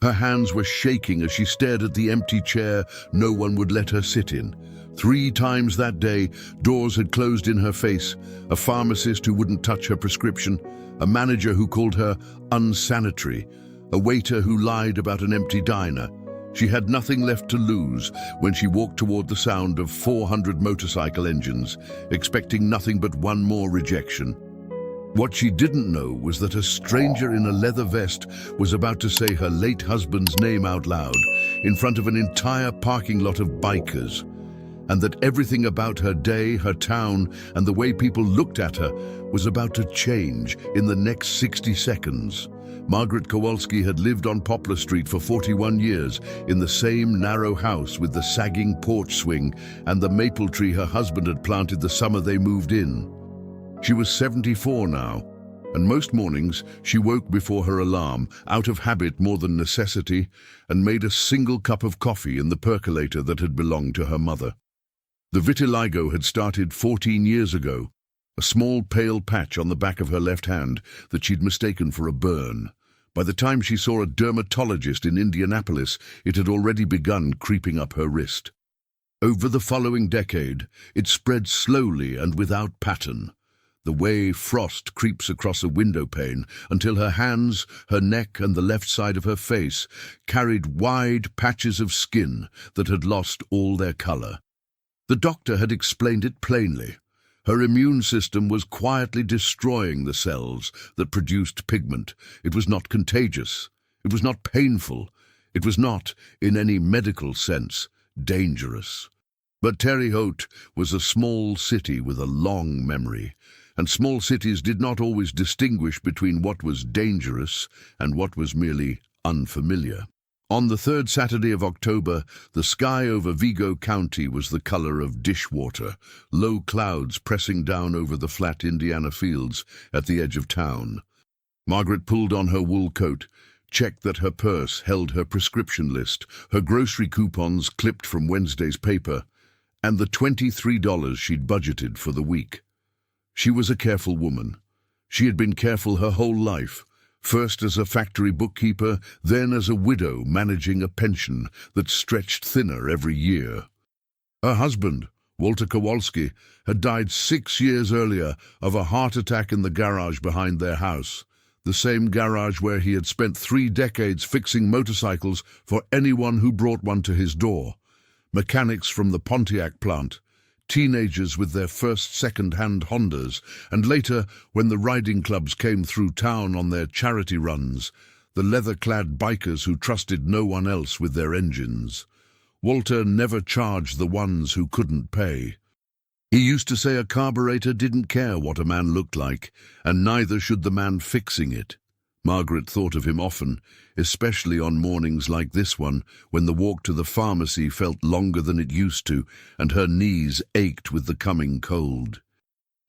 Her hands were shaking as she stared at the empty chair no one would let her sit in. 3 times that day, doors had closed in her face, a pharmacist who wouldn't touch her prescription, a manager who called her unsanitary, a waiter who lied about an empty diner. She had nothing left to lose when she walked toward the sound of 400 motorcycle engines, expecting nothing but one more rejection. What she didn't know was that a stranger in a leather vest was about to say her late husband's name out loud in front of an entire parking lot of bikers, and that everything about her day, her town, and the way people looked at her was about to change in the next 60 seconds. Margaret Kowalski had lived on Poplar Street for 41 years in the same narrow house with the sagging porch swing and the maple tree her husband had planted the summer they moved in. She was 74 now, and most mornings she woke before her alarm, out of habit more than necessity, and made a single cup of coffee in the percolator that had belonged to her mother. The vitiligo had started 14 years ago, a small pale patch on the back of her left hand that she'd mistaken for a burn. By the time she saw a dermatologist in Indianapolis, it had already begun creeping up her wrist. Over the following decade, it spread slowly and without pattern, the way frost creeps across a window pane, until her hands, her neck, and the left side of her face carried wide patches of skin that had lost all their color. The doctor had explained it plainly. Her immune system was quietly destroying the cells that produced pigment. It was not contagious. It was not painful. It was not, in any medical sense, dangerous. But Terre Haute was a small city with a long memory, and small cities did not always distinguish between what was dangerous and what was merely unfamiliar. On the 3rd Saturday of October, the sky over Vigo County was the color of dishwater, low clouds pressing down over the flat Indiana fields at the edge of town. Margaret pulled on her wool coat, checked that her purse held her prescription list, her grocery coupons clipped from Wednesday's paper, and the $23 she'd budgeted for the week. She was a careful woman. She had been careful her whole life, first as a factory bookkeeper, then as a widow managing a pension that stretched thinner every year. Her husband, Walter Kowalski, had died 6 years earlier of a heart attack in the garage behind their house, the same garage where he had spent 3 decades fixing motorcycles for anyone who brought one to his door. Mechanics from the Pontiac plant, teenagers with their first second-hand Hondas, and later, when the riding clubs came through town on their charity runs, the leather-clad bikers who trusted no one else with their engines. Walter never charged the ones who couldn't pay. He used to say a carburetor didn't care what a man looked like, and neither should the man fixing it. Margaret thought of him often, especially on mornings like this one, when the walk to the pharmacy felt longer than it used to, and her knees ached with the coming cold.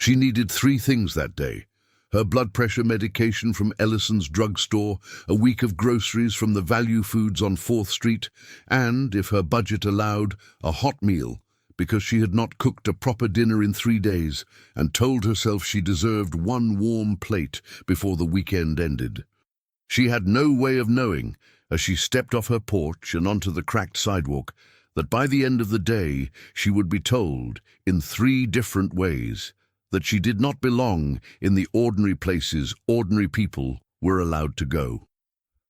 She needed 3 things that day: her blood pressure medication from Ellison's drugstore, a week of groceries from the Value Foods on 4th Street, and, if her budget allowed, a hot meal, because she had not cooked a proper dinner in 3 days, and told herself she deserved 1 warm plate before the weekend ended. She had no way of knowing, as she stepped off her porch and onto the cracked sidewalk, that by the end of the day she would be told, in 3 different ways, that she did not belong in the ordinary places ordinary people were allowed to go.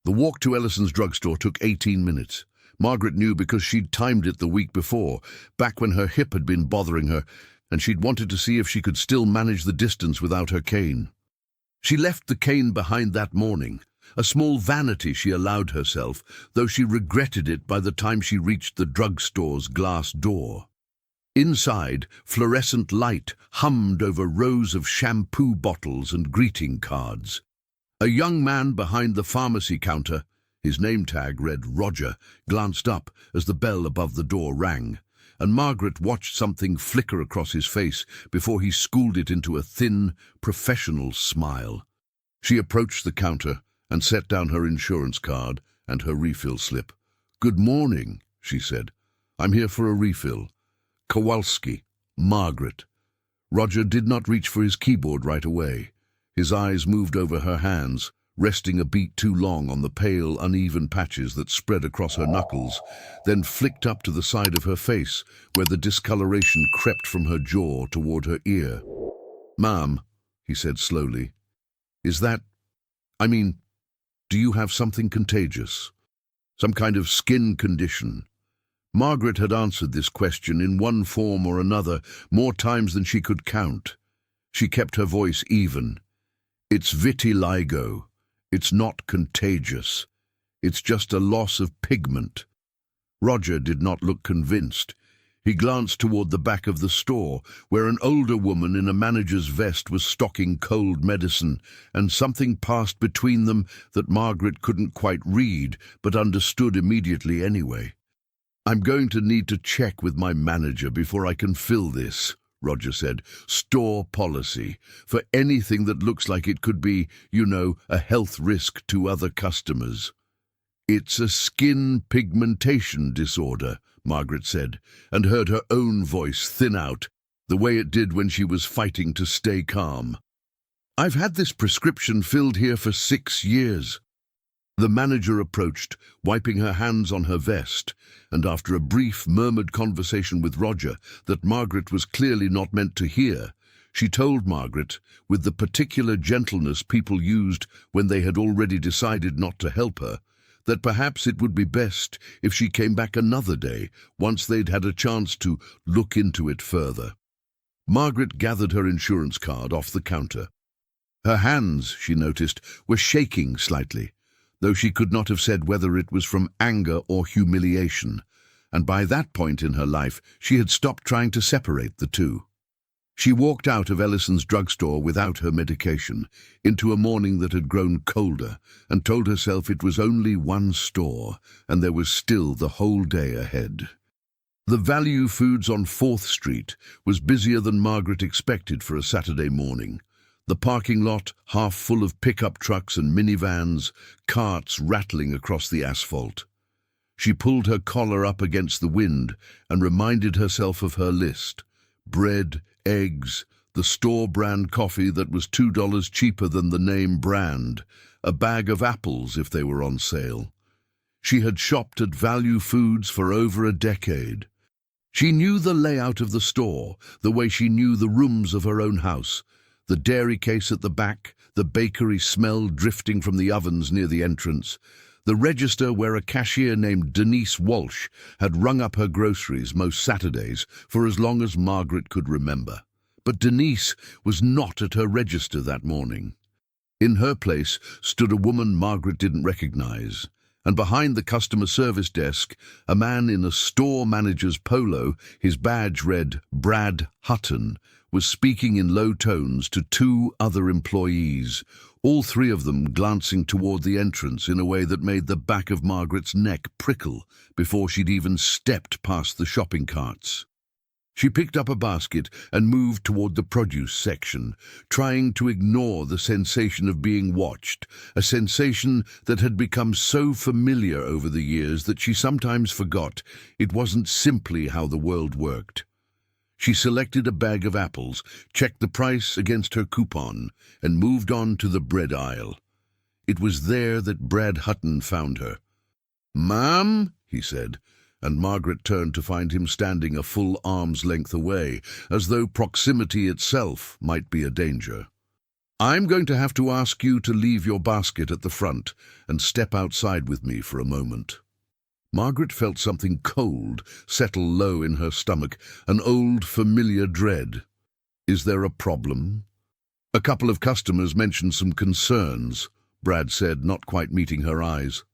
The walk to Ellison's drugstore took 18 minutes. Margaret knew because she'd timed it the week before, back when her hip had been bothering her, and she'd wanted to see if she could still manage the distance without her cane. She left the cane behind that morning, a small vanity she allowed herself, though she regretted it by the time she reached the drugstore's glass door. Inside, fluorescent light hummed over rows of shampoo bottles and greeting cards. A young man behind the pharmacy counter, his name tag read Roger, glanced up as the bell above the door rang, and Margaret watched something flicker across his face before he schooled it into a thin, professional smile. She approached the counter and set down her insurance card and her refill slip. "Good morning," she said. "I'm here for a refill. Kowalski, Margaret." Roger did not reach for his keyboard right away. His eyes moved over her hands, resting a beat too long on the pale, uneven patches that spread across her knuckles, then flicked up to the side of her face, where the discoloration crept from her jaw toward her ear. "Ma'am," he said slowly, "is that... I mean, do you have something contagious? Some kind of skin condition?" Margaret had answered this question in one form or another more times than she could count. She kept her voice even. "It's vitiligo. It's not contagious. It's just a loss of pigment." Roger did not look convinced. He glanced toward the back of the store, where an older woman in a manager's vest was stocking cold medicine, and something passed between them that Margaret couldn't quite read, but understood immediately anyway. "I'm going to need to check with my manager before I can fill this," Roger said. "Store policy. For anything that looks like it could be, a health risk to other customers." "It's a skin pigmentation disorder," Margaret said, and heard her own voice thin out, the way it did when she was fighting to stay calm. "I've had this prescription filled here for 6 years. The manager approached, wiping her hands on her vest, and after a brief, murmured conversation with Roger that Margaret was clearly not meant to hear, she told Margaret, with the particular gentleness people used when they had already decided not to help her, that perhaps it would be best if she came back another day, once they'd had a chance to look into it further. Margaret gathered her insurance card off the counter. Her hands, she noticed, were shaking slightly, though she could not have said whether it was from anger or humiliation, and by that point in her life she had stopped trying to separate the two. She walked out of Ellison's drugstore without her medication, into a morning that had grown colder, and told herself it was only one store, and there was still the whole day ahead. The Value Foods on 4th Street was busier than Margaret expected for a Saturday morning. The parking lot half full of pickup trucks and minivans, carts rattling across the asphalt. She pulled her collar up against the wind and reminded herself of her list. Bread, eggs, the store brand coffee that was $2 cheaper than the name brand, a bag of apples if they were on sale. She had shopped at Value Foods for over a decade. She knew the layout of the store, the way she knew the rooms of her own house, the dairy case at the back, the bakery smell drifting from the ovens near the entrance, the register where a cashier named Denise Walsh had rung up her groceries most Saturdays for as long as Margaret could remember. But Denise was not at her register that morning. In her place stood a woman Margaret didn't recognize, and behind the customer service desk, a man in a store manager's polo, his badge read Brad Hutton, was speaking in low tones to 2 other employees, all 3 of them glancing toward the entrance in a way that made the back of Margaret's neck prickle before she'd even stepped past the shopping carts. She picked up a basket and moved toward the produce section, trying to ignore the sensation of being watched, a sensation that had become so familiar over the years that she sometimes forgot it wasn't simply how the world worked. She selected a bag of apples, checked the price against her coupon, and moved on to the bread aisle. It was there that Brad Hutton found her. "Ma'am," he said, and Margaret turned to find him standing a full arm's length away, as though proximity itself might be a danger. "I'm going to have to ask you to leave your basket at the front and step outside with me for a moment." Margaret felt something cold settle low in her stomach, an old familiar dread. "Is there a problem?" "A couple of customers mentioned some concerns," Brad said, not quite meeting her eyes.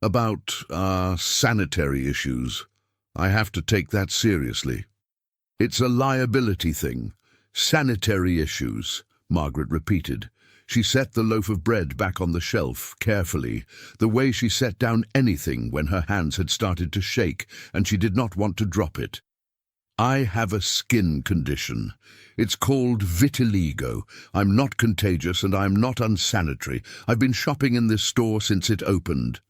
"About, sanitary issues. I have to take that seriously." "It's a liability thing. Sanitary issues," Margaret repeated. She set the loaf of bread back on the shelf, carefully, the way she set down anything when her hands had started to shake and she did not want to drop it. "I have a skin condition. It's called vitiligo. I'm not contagious and I'm not unsanitary. I've been shopping in this store since it opened."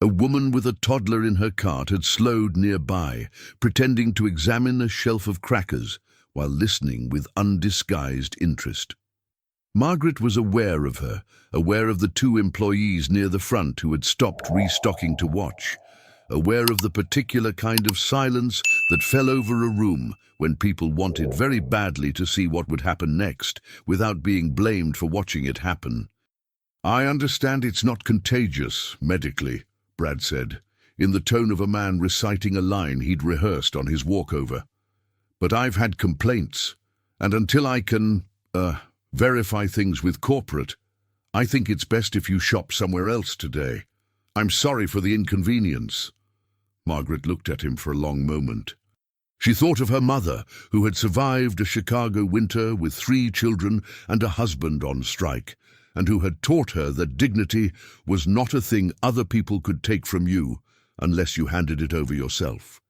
A woman with a toddler in her cart had slowed nearby, pretending to examine a shelf of crackers while listening with undisguised interest. Margaret was aware of her, aware of the two employees near the front who had stopped restocking to watch, aware of the particular kind of silence that fell over a room when people wanted very badly to see what would happen next without being blamed for watching it happen. "I understand it's not contagious, medically," Brad said, in the tone of a man reciting a line he'd rehearsed on his walkover. "But I've had complaints, and until I can, verify things with corporate, I think it's best if you shop somewhere else today. I'm sorry for the inconvenience." Margaret looked at him for a long moment. She thought of her mother, who had survived a Chicago winter with 3 children and a husband on strike, and who had taught her that dignity was not a thing other people could take from you unless you handed it over yourself.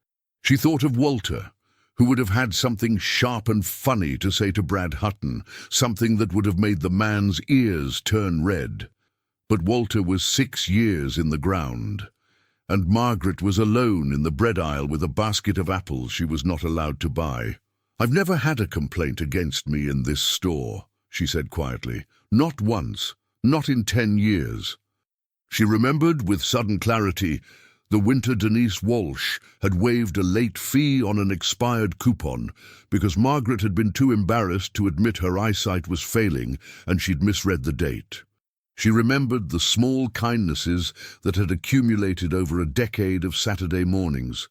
She thought of Walter, who would have had something sharp and funny to say to Brad Hutton, something that would have made the man's ears turn red. But Walter was 6 years in the ground, and Margaret was alone in the bread aisle with a basket of apples she was not allowed to buy. "I've never had a complaint against me in this store," she said quietly. "Not once, not in 10 years. She remembered with sudden clarity the winter Denise Walsh had waived a late fee on an expired coupon because Margaret had been too embarrassed to admit her eyesight was failing and she'd misread the date. She remembered the small kindnesses that had accumulated over a decade of Saturday mornings.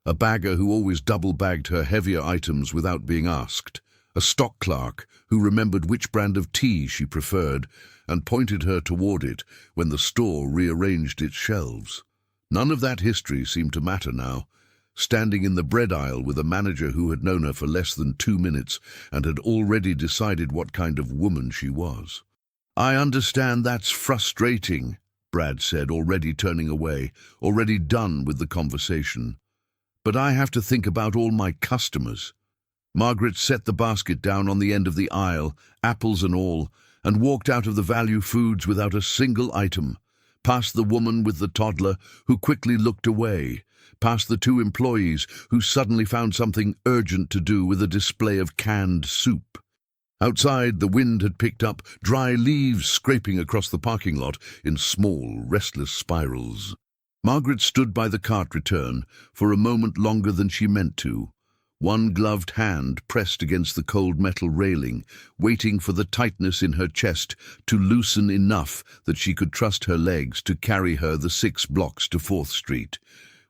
A bagger who always double-bagged her heavier items without being asked. A stock clerk who remembered which brand of tea she preferred and pointed her toward it when the store rearranged its shelves. None of that history seemed to matter now. Standing in the bread aisle with a manager who had known her for less than 2 minutes and had already decided what kind of woman she was. "I understand that's frustrating," Brad said, already turning away, already done with the conversation. "But I have to think about all my customers." Margaret set the basket down on the end of the aisle, apples and all, and walked out of the value foods without a single item, past the woman with the toddler who quickly looked away, past the 2 employees who suddenly found something urgent to do with a display of canned soup. Outside, the wind had picked up, dry leaves scraping across the parking lot in small, restless spirals. Margaret stood by the cart return for a moment longer than she meant to, one gloved hand pressed against the cold metal railing, waiting for the tightness in her chest to loosen enough that she could trust her legs to carry her the 6 blocks to 4th Street,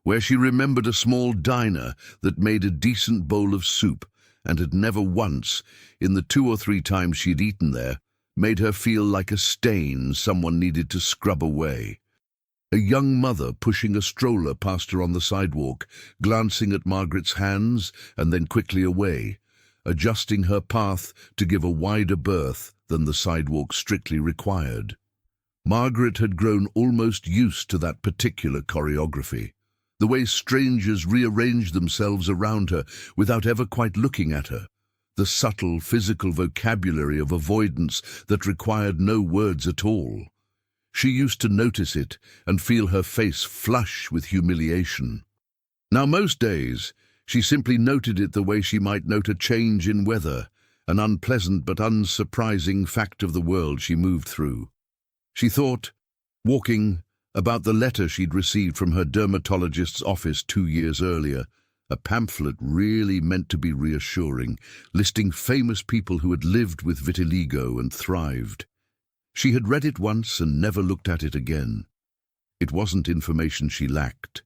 where she remembered a small diner that made a decent bowl of soup and had never once, in the 2 or 3 times she'd eaten there, made her feel like a stain someone needed to scrub away. A young mother pushing a stroller past her on the sidewalk, glancing at Margaret's hands and then quickly away, adjusting her path to give a wider berth than the sidewalk strictly required. Margaret had grown almost used to that particular choreography, the way strangers rearranged themselves around her without ever quite looking at her, the subtle physical vocabulary of avoidance that required no words at all. She used to notice it and feel her face flush with humiliation. Now most days, she simply noted it the way she might note a change in weather, an unpleasant but unsurprising fact of the world she moved through. She thought, walking, about the letter she'd received from her dermatologist's office 2 years earlier, a pamphlet really meant to be reassuring, listing famous people who had lived with vitiligo and thrived. She had read it once and never looked at it again. It wasn't information she lacked.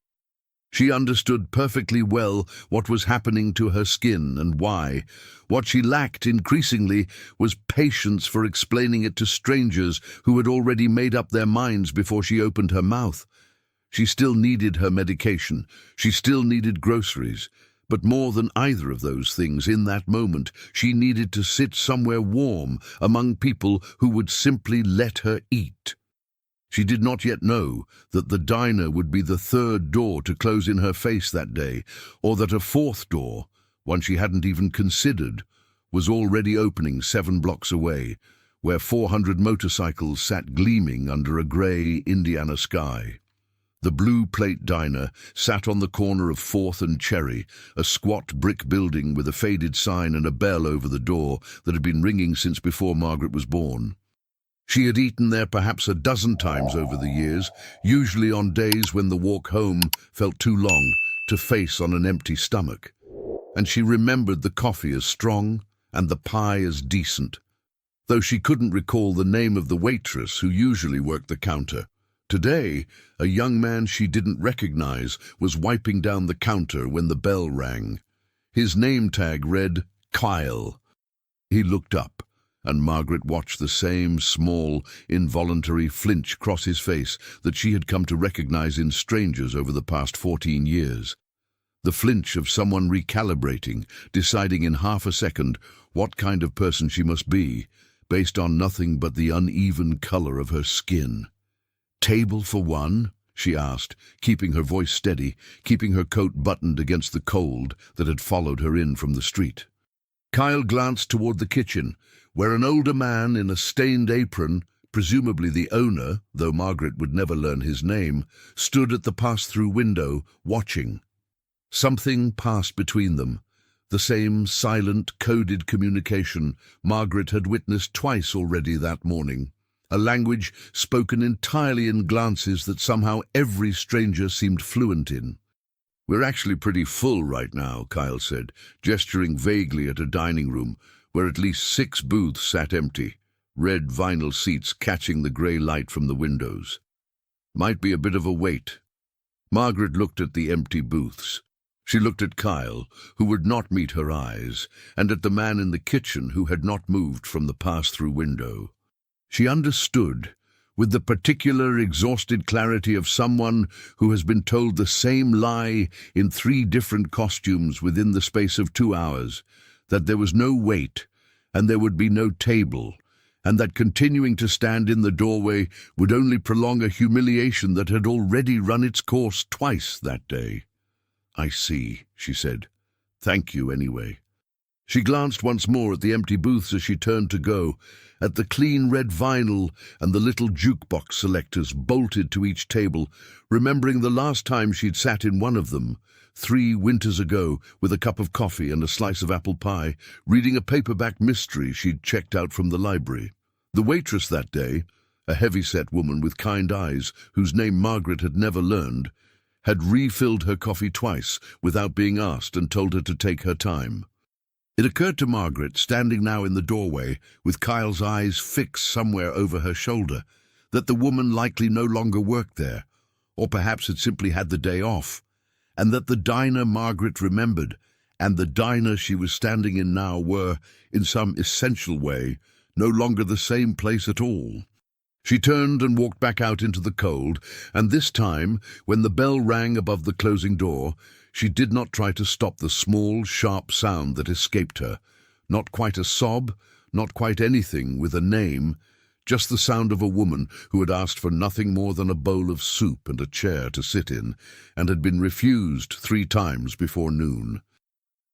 She understood perfectly well what was happening to her skin and why. What she lacked increasingly was patience for explaining it to strangers who had already made up their minds before she opened her mouth. She still needed her medication. She still needed groceries. But more than either of those things, in that moment, she needed to sit somewhere warm among people who would simply let her eat. She did not yet know that the diner would be the 3rd door to close in her face that day, or that a 4th door, one she hadn't even considered, was already opening 7 blocks away, where 400 motorcycles sat gleaming under a grey Indiana sky. The Blue Plate Diner sat on the corner of 4th and Cherry, a squat brick building with a faded sign and a bell over the door that had been ringing since before Margaret was born. She had eaten there perhaps a dozen times over the years, usually on days when the walk home felt too long to face on an empty stomach. And she remembered the coffee as strong and the pie as decent, though she couldn't recall the name of the waitress who usually worked the counter. Today, a young man she didn't recognize was wiping down the counter when the bell rang. His name tag read Kyle. He looked up, and Margaret watched the same small, involuntary flinch cross his face that she had come to recognize in strangers over the past 14 years. The flinch of someone recalibrating, deciding in half a second what kind of person she must be, based on nothing but the uneven color of her skin. "Table for one?" she asked, keeping her voice steady, keeping her coat buttoned against the cold that had followed her in from the street. Kyle glanced toward the kitchen, where an older man in a stained apron, presumably the owner, though Margaret would never learn his name, stood at the pass-through window, watching. Something passed between them, the same silent, coded communication Margaret had witnessed twice already that morning. A language spoken entirely in glances that somehow every stranger seemed fluent in. "We're actually pretty full right now," Kyle said, gesturing vaguely at a dining room where at least 6 booths sat empty, red vinyl seats catching the grey light from the windows. "Might be a bit of a wait." Margaret looked at the empty booths. She looked at Kyle, who would not meet her eyes, and at the man in the kitchen who had not moved from the pass-through window. She understood, with the particular exhausted clarity of someone who has been told the same lie in 3 different costumes within the space of 2 hours, that there was no wait, and there would be no table, and that continuing to stand in the doorway would only prolong a humiliation that had already run its course twice that day. "I see," she said. "Thank you anyway." She glanced once more at the empty booths as she turned to go, at the clean red vinyl and the little jukebox selectors bolted to each table, remembering the last time she'd sat in one of them, 3 winters ago, with a cup of coffee and a slice of apple pie, reading a paperback mystery she'd checked out from the library. The waitress that day, a heavy-set woman with kind eyes whose name Margaret had never learned, had refilled her coffee twice without being asked and told her to take her time. It occurred to Margaret, standing now in the doorway, with Kyle's eyes fixed somewhere over her shoulder, that the woman likely no longer worked there, or perhaps had simply had the day off, and that the diner Margaret remembered and the diner she was standing in now were, in some essential way, no longer the same place at all. She turned and walked back out into the cold, and this time, when the bell rang above the closing door, she did not try to stop the small, sharp sound that escaped her. Not quite a sob, not quite anything with a name, just the sound of a woman who had asked for nothing more than a bowl of soup and a chair to sit in, and had been refused 3 times before noon.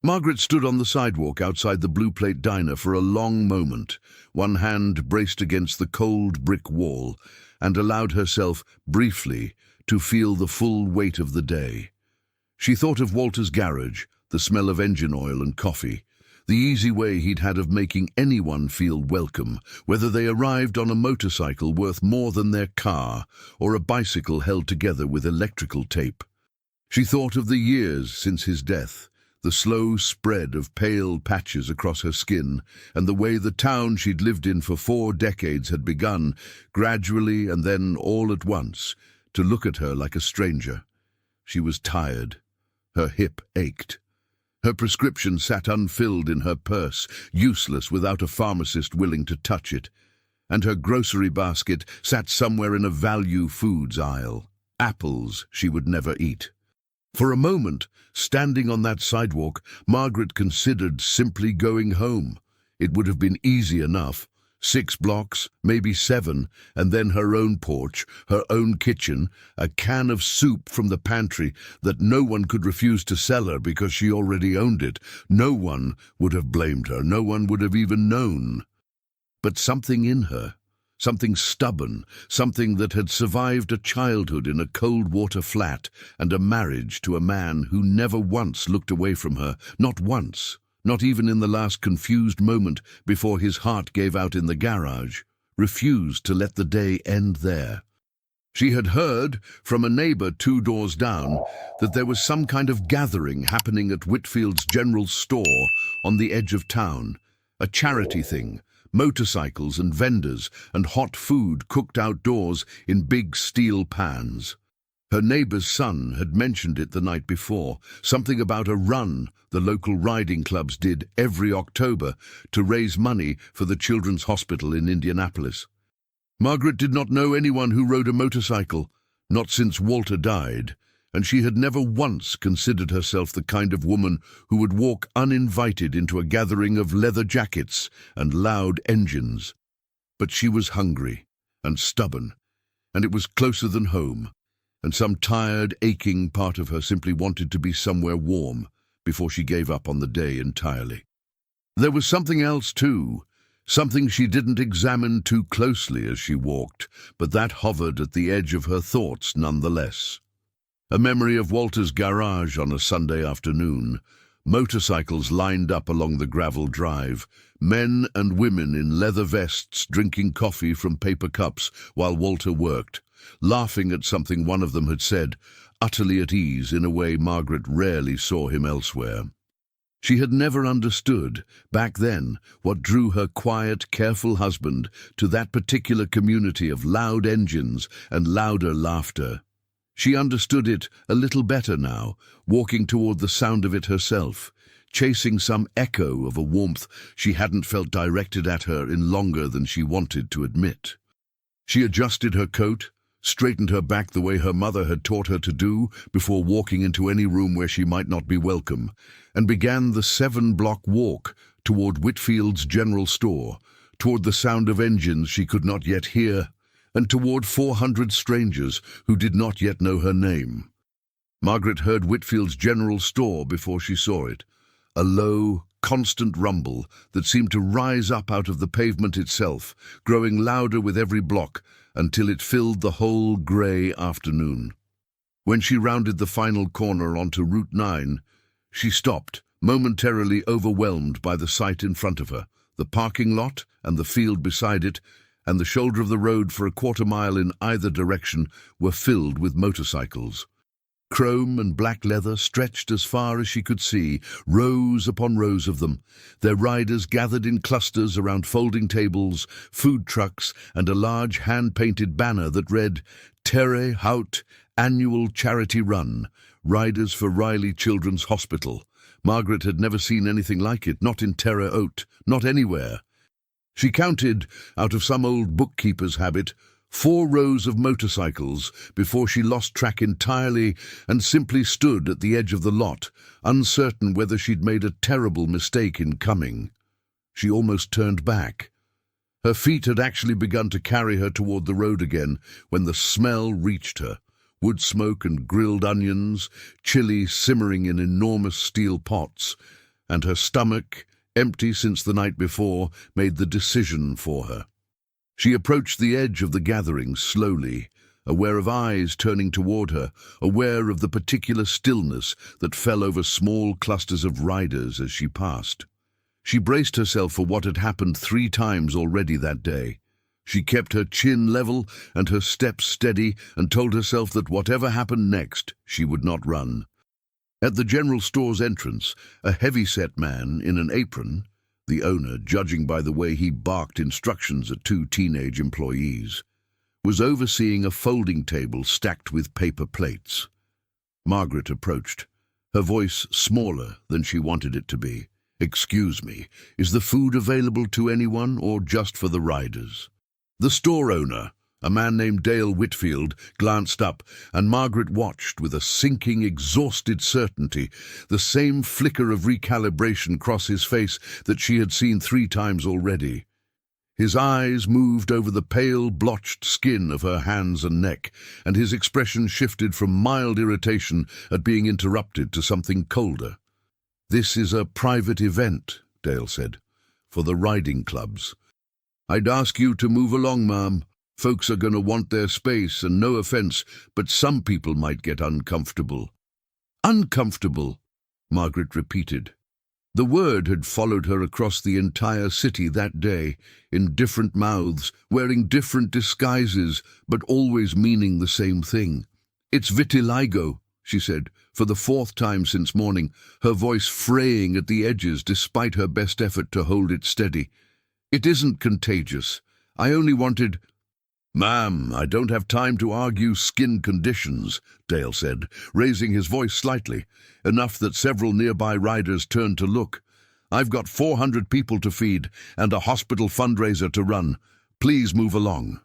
Margaret stood on the sidewalk outside the Blue Plate Diner for a long moment, one hand braced against the cold brick wall, and allowed herself, briefly, to feel the full weight of the day. She thought of Walter's garage, the smell of engine oil and coffee, the easy way he'd had of making anyone feel welcome, whether they arrived on a motorcycle worth more than their car or a bicycle held together with electrical tape. She thought of the years since his death, the slow spread of pale patches across her skin, and the way the town she'd lived in for 4 decades had begun, gradually and then all at once, to look at her like a stranger. She was tired. Her hip ached. Her prescription sat unfilled in her purse, useless without a pharmacist willing to touch it, and her grocery basket sat somewhere in a value foods aisle. Apples she would never eat. For a moment, standing on that sidewalk, Margaret considered simply going home. It would have been easy enough. 6 blocks, maybe 7, and then her own porch, her own kitchen, a can of soup from the pantry that no one could refuse to sell her because she already owned it. No one would have blamed her, no one would have even known. But something in her, something stubborn, something that had survived a childhood in a cold-water flat and a marriage to a man who never once looked away from her, not once, not even in the last confused moment before his heart gave out in the garage, refused to let the day end there. She had heard from a neighbor 2 doors down that there was some kind of gathering happening at Whitfield's general store on the edge of town, a charity thing, motorcycles and vendors and hot food cooked outdoors in big steel pans. Her neighbor's son had mentioned it the night before, something about a run the local riding clubs did every October to raise money for the Children's Hospital in Indianapolis. Margaret did not know anyone who rode a motorcycle, not since Walter died, and she had never once considered herself the kind of woman who would walk uninvited into a gathering of leather jackets and loud engines. But she was hungry and stubborn, and it was closer than home, and some tired, aching part of her simply wanted to be somewhere warm before she gave up on the day entirely. There was something else too, something she didn't examine too closely as she walked, but that hovered at the edge of her thoughts nonetheless. A memory of Walter's garage on a Sunday afternoon, motorcycles lined up along the gravel drive, men and women in leather vests drinking coffee from paper cups while Walter worked, laughing at something one of them had said, utterly at ease in a way Margaret rarely saw him elsewhere. She had never understood, back then, what drew her quiet, careful husband to that particular community of loud engines and louder laughter. She understood it a little better now, walking toward the sound of it herself, chasing some echo of a warmth she hadn't felt directed at her in longer than she wanted to admit. She adjusted her coat, straightened her back the way her mother had taught her to do before walking into any room where she might not be welcome, and began the 7-block walk toward Whitfield's general store, toward the sound of engines she could not yet hear, and toward 400 strangers who did not yet know her name. Margaret heard Whitfield's general store before she saw it, a low, constant rumble that seemed to rise up out of the pavement itself, growing louder with every block until it filled the whole grey afternoon. When she rounded the final corner onto Route 9, she stopped, momentarily overwhelmed by the sight in front of her, the parking lot and the field beside it, and the shoulder of the road for a quarter-mile in either direction were filled with motorcycles. Chrome and black leather stretched as far as she could see, rows upon rows of them, their riders gathered in clusters around folding tables, food trucks, and a large hand-painted banner that read, "Terre Haute Annual Charity Run, Riders for Riley Children's Hospital." Margaret had never seen anything like it, not in Terre Haute, not anywhere. She counted, out of some old bookkeeper's habit, 4 rows of motorcycles before she lost track entirely and simply stood at the edge of the lot, uncertain whether she'd made a terrible mistake in coming. She almost turned back. Her feet had actually begun to carry her toward the road again when the smell reached her. Wood smoke and grilled onions, chili simmering in enormous steel pots, and her stomach, empty since the night before, made the decision for her. She approached the edge of the gathering slowly, aware of eyes turning toward her, aware of the particular stillness that fell over small clusters of riders as she passed. She braced herself for what had happened 3 times already that day. She kept her chin level and her steps steady and told herself that whatever happened next, she would not run. At the general store's entrance, a heavy-set man in an apron, the owner, judging by the way he barked instructions at 2 teenage employees, was overseeing a folding table stacked with paper plates. Margaret approached, her voice smaller than she wanted it to be. "Excuse me, is the food available to anyone or just for the riders?" The store owner, a man named Dale Whitfield, glanced up, and Margaret watched with a sinking, exhausted certainty the same flicker of recalibration cross his face that she had seen 3 times already. His eyes moved over the pale, blotched skin of her hands and neck, and his expression shifted from mild irritation at being interrupted to something colder. "This is a private event," Dale said, "for the riding clubs. I'd ask you to move along, ma'am. Folks are going to want their space, and no offense, but some people might get uncomfortable. Uncomfortable, Margaret repeated. The word had followed her across the entire city that day, in different mouths, wearing different disguises, but always meaning the same thing. It's vitiligo, she said, for the fourth time since morning, her voice fraying at the edges despite her best effort to hold it steady. It isn't contagious. I only wanted— Ma'am, I don't have time to argue skin conditions, Dale said, raising his voice slightly, enough that several nearby riders turned to look. I've got 400 people to feed and a hospital fundraiser to run. Please move along.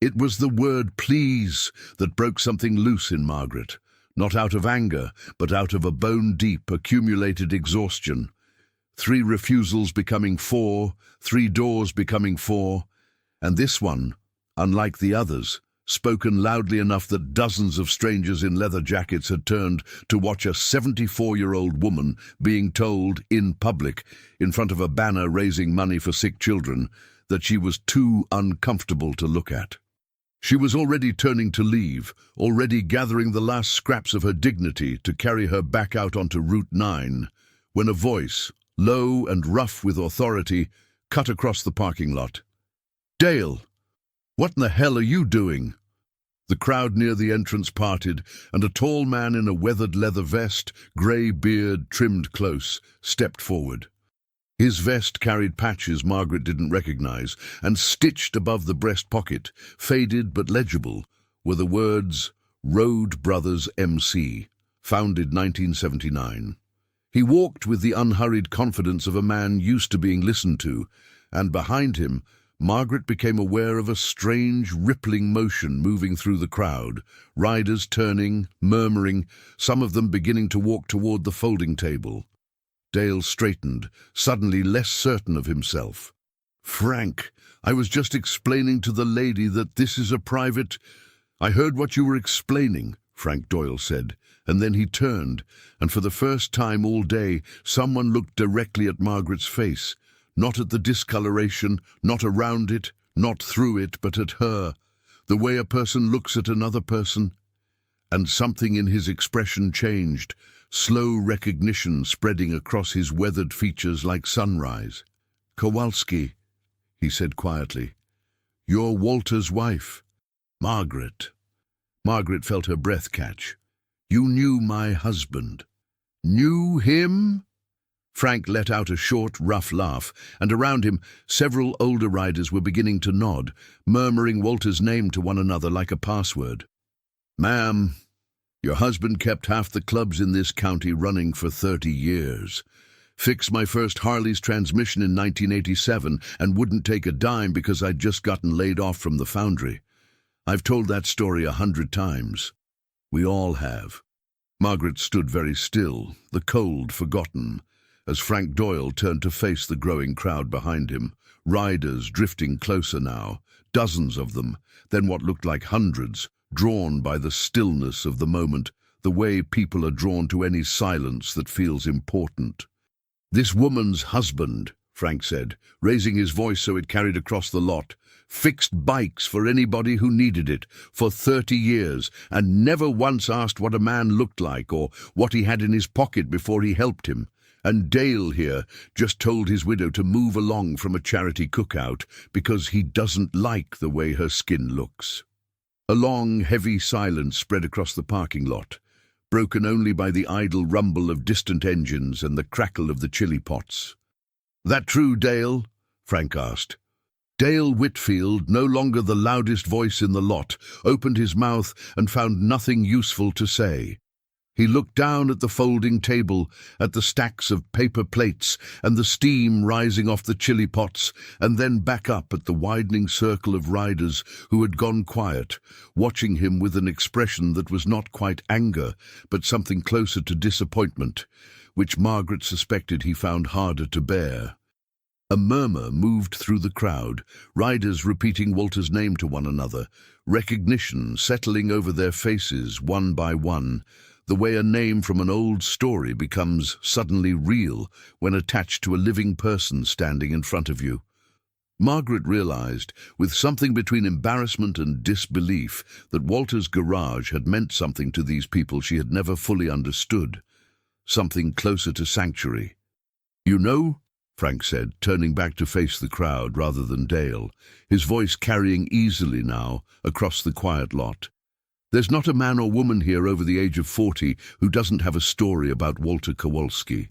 It was the word please that broke something loose in Margaret, not out of anger, but out of a bone-deep, accumulated exhaustion. 3 refusals becoming 4, 3 doors becoming 4, and this one, unlike the others, spoken loudly enough that dozens of strangers in leather jackets had turned to watch a 74-year-old woman being told, in public, in front of a banner raising money for sick children, that she was too uncomfortable to look at. She was already turning to leave, already gathering the last scraps of her dignity to carry her back out onto Route 9, when a voice, low and rough with authority, cut across the parking lot. "Dale! What in the hell are you doing?" The crowd near the entrance parted, and a tall man in a weathered leather vest, grey beard trimmed close, stepped forward. His vest carried patches Margaret didn't recognize, and stitched above the breast pocket, faded but legible, were the words, Road Brothers MC, founded 1979. He walked with the unhurried confidence of a man used to being listened to, and behind him, Margaret became aware of a strange, rippling motion moving through the crowd, riders turning, murmuring, some of them beginning to walk toward the folding table. Dale straightened, suddenly less certain of himself. "Frank, I was just explaining to the lady that this is a private—" "I heard what you were explaining," Frank Doyle said, and then he turned, and for the first time all day, someone looked directly at Margaret's face. Not at the discoloration, not around it, not through it, but at her, the way a person looks at another person. And something in his expression changed, slow recognition spreading across his weathered features like sunrise. "Kowalski," he said quietly. "You're Walter's wife." "Margaret." Margaret felt her breath catch. "You knew my husband." "Knew him?" Frank let out a short, rough laugh, and around him, several older riders were beginning to nod, murmuring Walter's name to one another like a password. "Ma'am, your husband kept half the clubs in this county running for 30 years. Fixed my first Harley's transmission in 1987 and wouldn't take a dime because I'd just gotten laid off from the foundry. I've told that story 100 times. We all have." Margaret stood very still, the cold forgotten, as Frank Doyle turned to face the growing crowd behind him, riders drifting closer now, dozens of them, then what looked like hundreds, drawn by the stillness of the moment, the way people are drawn to any silence that feels important. "This woman's husband," Frank said, raising his voice so it carried across the lot, "fixed bikes for anybody who needed it for 30 years and never once asked what a man looked like or what he had in his pocket before he helped him. And Dale here just told his widow to move along from a charity cookout because he doesn't like the way her skin looks." A long, heavy silence spread across the parking lot, broken only by the idle rumble of distant engines and the crackle of the chili pots. "That true, Dale?" Frank asked. Dale Whitfield, no longer the loudest voice in the lot, opened his mouth and found nothing useful to say. He looked down at the folding table, at the stacks of paper plates and the steam rising off the chili pots, and then back up at the widening circle of riders who had gone quiet, watching him with an expression that was not quite anger, but something closer to disappointment, which Margaret suspected he found harder to bear. A murmur moved through the crowd, riders repeating Walter's name to one another, recognition settling over their faces one by one, the way a name from an old story becomes suddenly real when attached to a living person standing in front of you. Margaret realized, with something between embarrassment and disbelief, that Walter's garage had meant something to these people she had never fully understood, something closer to sanctuary. "You know," Frank said, turning back to face the crowd rather than Dale, his voice carrying easily now across the quiet lot. "There's not a man or woman here over the age of 40 who doesn't have a story about Walter Kowalski.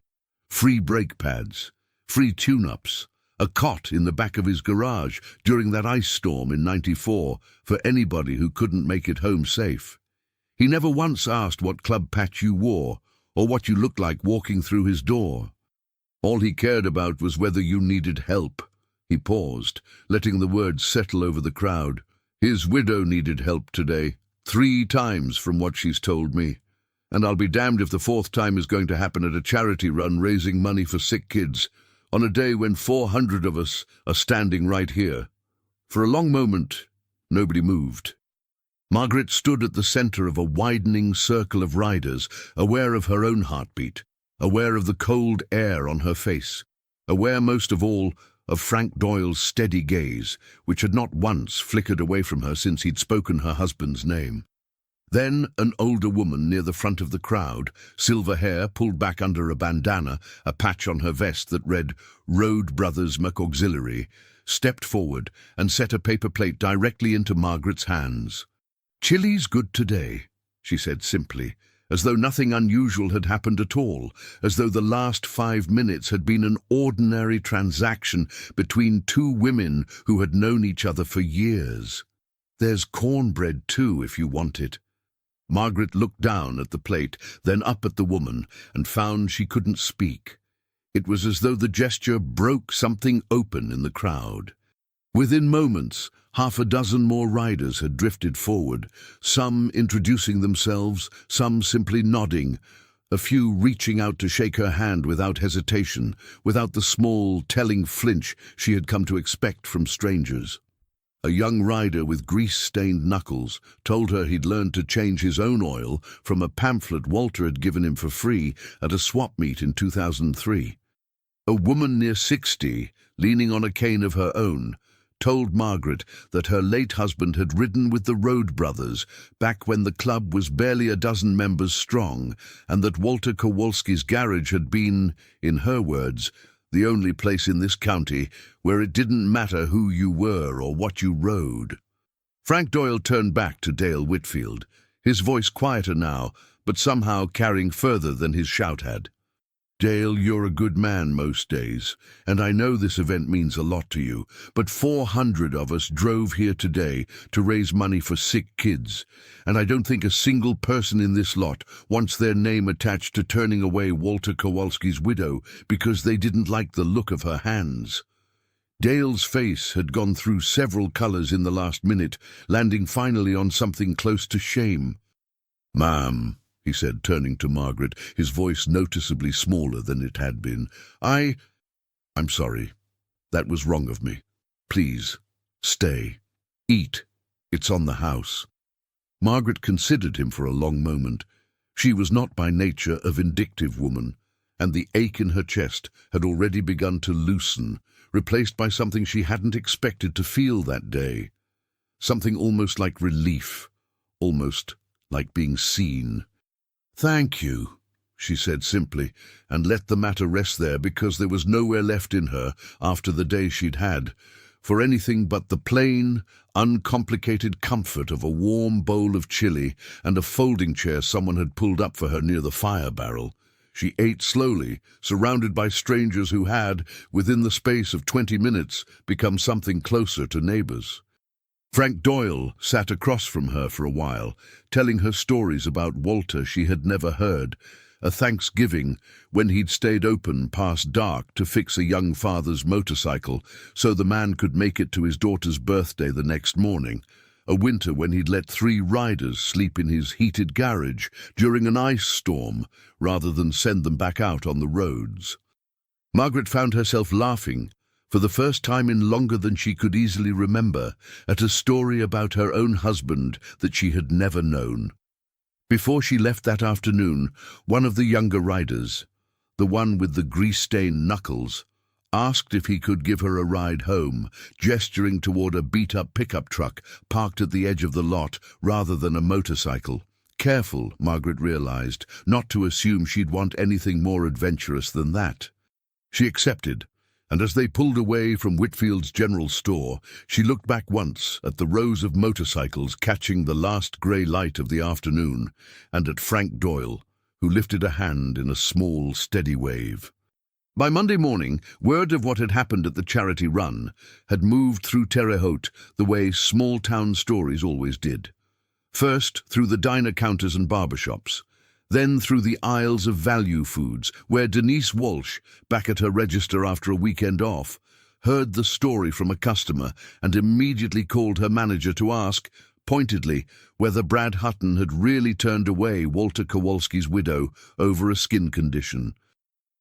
Free brake pads, free tune-ups, a cot in the back of his garage during that ice storm in '94 for anybody who couldn't make it home safe. He never once asked what club patch you wore or what you looked like walking through his door. All he cared about was whether you needed help." He paused, letting the words settle over the crowd. "His widow needed help today, 3 times from what she's told me. And I'll be damned if the 4th time is going to happen at a charity run raising money for sick kids, on a day when 400 of us are standing right here." For a long moment, nobody moved. Margaret stood at the center of a widening circle of riders, aware of her own heartbeat, aware of the cold air on her face, aware most of all of Frank Doyle's steady gaze, which had not once flickered away from her since he'd spoken her husband's name. Then an older woman near the front of the crowd, silver hair pulled back under a bandana, a patch on her vest that read Road Brothers McAuxiliary, stepped forward and set a paper plate directly into Margaret's hands. "Chili's good today," she said simply, as though nothing unusual had happened at all, as though the last 5 minutes had been an ordinary transaction between 2 women who had known each other for years. "There's cornbread too, if you want it." Margaret looked down at the plate, then up at the woman, and found she couldn't speak. It was as though the gesture broke something open in the crowd. Within moments, 6 more riders had drifted forward, some introducing themselves, some simply nodding, a few reaching out to shake her hand without hesitation, without the small, telling flinch she had come to expect from strangers. A young rider with grease-stained knuckles told her he'd learned to change his own oil from a pamphlet Walter had given him for free at a swap meet in 2003. A woman near 60, leaning on a cane of her own, told Margaret that her late husband had ridden with the Road Brothers back when the club was barely a dozen members strong, and that Walter Kowalski's garage had been, in her words, the only place in this county where it didn't matter who you were or what you rode. Frank Doyle turned back to Dale Whitfield, his voice quieter now, but somehow carrying further than his shout had. "Dale, you're a good man most days, and I know this event means a lot to you, but 400 of us drove here today to raise money for sick kids, and I don't think a single person in this lot wants their name attached to turning away Walter Kowalski's widow because they didn't like the look of her hands." Dale's face had gone through several colors in the last minute, landing finally on something close to shame. "Ma'am," he said, turning to Margaret, his voice noticeably smaller than it had been. I'm sorry. That was wrong of me. Please, stay. Eat. It's on the house." Margaret considered him for a long moment. She was not by nature a vindictive woman, and the ache in her chest had already begun to loosen, replaced by something she hadn't expected to feel that day. Something almost like relief, almost like being seen. "Thank you," she said simply, and let the matter rest there because there was nowhere left in her, after the day she'd had, for anything but the plain, uncomplicated comfort of a warm bowl of chili and a folding chair someone had pulled up for her near the fire barrel. She ate slowly, surrounded by strangers who had, within the space of 20 minutes, become something closer to neighbors. Frank Doyle sat across from her for a while, telling her stories about Walter she had never heard, a Thanksgiving when he'd stayed open past dark to fix a young father's motorcycle so the man could make it to his daughter's birthday the next morning, a winter when he'd let 3 riders sleep in his heated garage during an ice storm rather than send them back out on the roads. Margaret found herself laughing, for the first time in longer than she could easily remember, at a story about her own husband that she had never known. Before she left that afternoon, one of the younger riders, the one with the grease-stained knuckles, asked if he could give her a ride home, gesturing toward a beat-up pickup truck parked at the edge of the lot rather than a motorcycle. Careful, Margaret realized, not to assume she'd want anything more adventurous than that. She accepted, and as they pulled away from Whitfield's general store, she looked back once at the rows of motorcycles catching the last grey light of the afternoon, and at Frank Doyle, who lifted a hand in a small, steady wave. By Monday morning, word of what had happened at the charity run had moved through Terre Haute the way small-town stories always did. First through the diner counters and barbershops, then through the aisles of value foods, where Denise Walsh, back at her register after a weekend off, heard the story from a customer and immediately called her manager to ask, pointedly, whether Brad Hutton had really turned away Walter Kowalski's widow over a skin condition.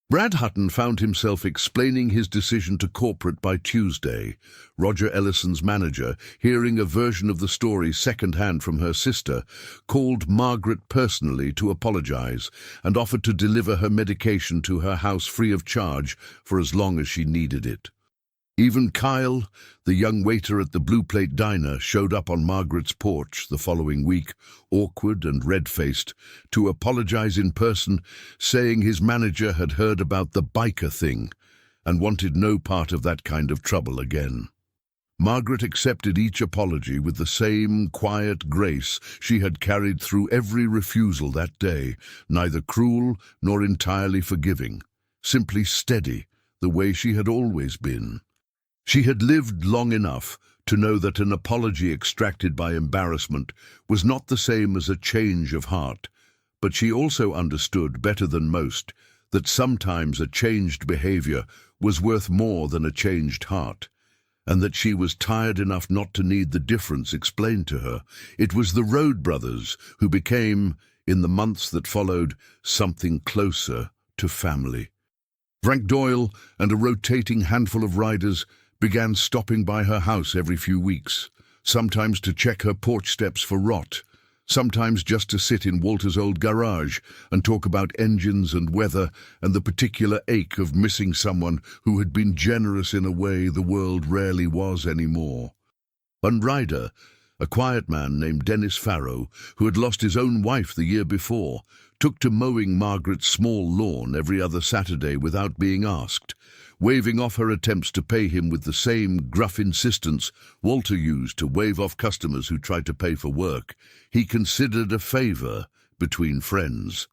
Brad Hutton found himself explaining his decision to corporate by Tuesday. Roger Ellison's manager, hearing a version of the story second-hand from her sister, called Margaret personally to apologize and offered to deliver her medication to her house free of charge for as long as she needed it. Even Kyle, the young waiter at the Blue Plate Diner, showed up on Margaret's porch the following week, awkward and red-faced, to apologize in person, saying his manager had heard about the biker thing and wanted no part of that kind of trouble again. Margaret accepted each apology with the same quiet grace she had carried through every refusal that day, neither cruel nor entirely forgiving, simply steady, the way she had always been. She had lived long enough to know that an apology extracted by embarrassment was not the same as a change of heart, but she also understood better than most that sometimes a changed behavior was worth more than a changed heart, and that she was tired enough not to need the difference explained to her. It was the Road brothers who became, in the months that followed, something closer to family. Frank Doyle and a rotating handful of riders began stopping by her house every few weeks, sometimes to check her porch steps for rot, sometimes just to sit in Walter's old garage and talk about engines and weather and the particular ache of missing someone who had been generous in a way the world rarely was anymore. One rider, a quiet man named Dennis Farrow, who had lost his own wife the year before, took to mowing Margaret's small lawn every other Saturday without being asked, waving off her attempts to pay him with the same gruff insistence Walter used to wave off customers who tried to pay for work. He considered a favor between friends.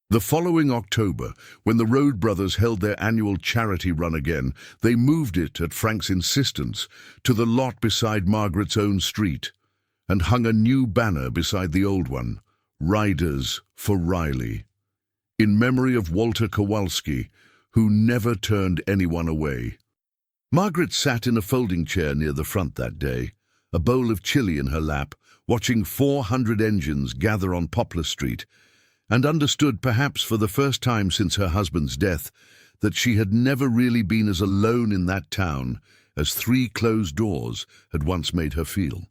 The following October, when the Road brothers held their annual charity run again, they moved it, at Frank's insistence, to the lot beside Margaret's own street, and hung a new banner beside the old one, Riders for Riley, in memory of Walter Kowalski, who never turned anyone away. Margaret sat in a folding chair near the front that day, a bowl of chili in her lap, watching 400 engines gather on Poplar Street, and understood, perhaps for the first time since her husband's death, that she had never really been as alone in that town as 3 closed doors had once made her feel.